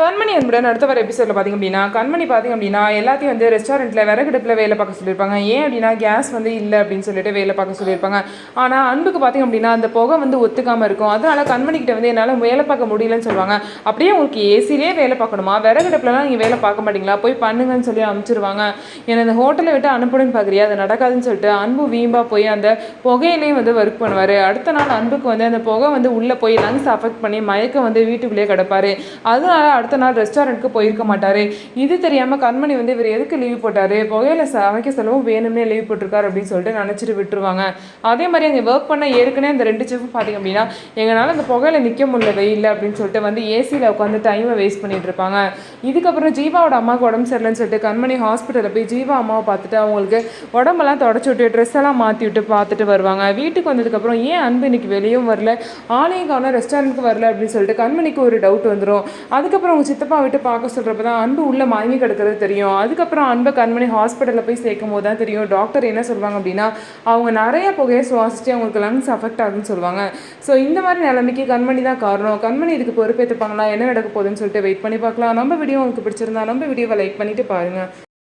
கண்மணி அன்புடன் அடுத்த வர எபிசோடில் பார்த்திங்க அப்படின்னா கண்மணி பார்த்திங்க அப்படின்னா எல்லாத்தையும் வந்து ரெஸ்டாரண்ட்டில் விறகுடுப்பில் வேலை பார்க்க சொல்லியிருப்பாங்க. ஏன் அப்படின்னா கேஸ் வந்து இல்லை அப்படின்னு சொல்லிட்டு வேலை பார்க்க சொல்லியிருப்பாங்க. ஆனால் அன்புக்கு பார்த்திங்க அப்படின்னா அந்த புகை வந்து ஒத்துக்காமல் இருக்கும். அதனால் கண்மணிக்கிட்ட வந்து என்னால் வேலை பார்க்க முடியலன்னு சொல்லுவாங்க. அப்படியே உங்களுக்கு ஏசிலே வேலை பார்க்கணுமா, விறகுடுப்புலலாம் நீங்கள் வேலை பார்க்க மாட்டிங்களா, போய் பண்ணுங்கன்னு சொல்லி அனுப்பிச்சிருவாங்க. என்னை அந்த ஹோட்டலை விட்டு அனுப்புன்னு பார்க்குறியா, அது நடக்காதுன்னு சொல்லிட்டு அன்பு வீம்பாக போய் அந்த புகையிலையும் வந்து ஒர்க் பண்ணுவார். அடுத்த நாள் அன்புக்கு வந்து அந்த புகை வந்து உள்ளே போய் லங்ஸ் அஃபெக்ட் பண்ணி மயக்கம் வந்து வீட்டுக்குள்ளேயே கிடப்பார். அதனால அடுத்த நாள் ரெஸ்டாரண்ட்டுக்கு போயிருக்க மாட்டார். இது தெரியாமல் கண்மணி வந்து இவர் எதுக்கு லீவ் போட்டார், புகையில சமைக்க செலவும் வேணும்னே லீவ் போட்டிருக்காரு அப்படின்னு சொல்லிட்டு நினச்சிட்டு விட்டுருவாங்க. அதே மாதிரி அங்கே ஒர்க் பண்ண ஏற்கனவே அந்த 2 செஃப் பார்த்திங்க அப்படின்னா எங்களால் அந்த புகையில நிற்க முடியல வெயில் அப்படின்னு சொல்லிட்டு வந்து ஏசியில் உட்காந்து டைமை வேஸ்ட் பண்ணிட்டு இருப்பாங்க. இதுக்கப்புறம் ஜீவாவோட அம்மாவுக்கு உடம்பு சரியில்லைன்னு சொல்லிட்டு கண்மணி ஹாஸ்பிட்டலில் போய் ஜீவா அம்மாவை பார்த்துட்டு அவங்களுக்கு உடம்பெல்லாம் தொடச்சி விட்டு ட்ரெஸ் எல்லாம் மாற்றி விட்டு பார்த்துட்டு வருவாங்க. வீட்டுக்கு வந்ததுக்கப்புறம் ஏன் அன்பு இன்னைக்கு வெளியும் வரல, ஆலயம் காண ரெஸ்டாரண்ட்டுக்கு வரல அப்படின்னு சொல்லிட்டு கண்மணிக்கு ஒரு டவுட் வந்துடும். அதுக்கப்புறம் அவங்க சித்தப்பா விட்டு பார்க்க சொல்கிறப்ப தான் அன்பு உள்ளே மயங்கி கிடக்கிறது தெரியும். அதுக்கப்புறம் அன்பை கண்மணி ஹாஸ்பிட்டலில் போய் சேர்க்கும் போது தான் தெரியும் டாக்டர் என்ன சொல்லுவாங்க அப்படின்னா அவங்க நிறைய புகையை சுவாசித்து அவங்களுக்கு லங்ஸ் அஃபெக்ட் ஆகுன்னு சொல்லுவாங்க. ஸோ இந்த மாதிரி நிலைமைக்கு கண்மணி தான் காரணம். கண்மணி இதுக்கு பொறுப்பேற்றுப்பாங்களா, என்ன நடக்க போகுதுன்னு சொல்லிட்டு வெயிட் பண்ணி பார்க்கலாம். நம்ம வீடியோ உங்களுக்கு பிடிச்சிருந்தா நம்ம வீடியோவை லைக் பண்ணிட்டு பாருங்கள்.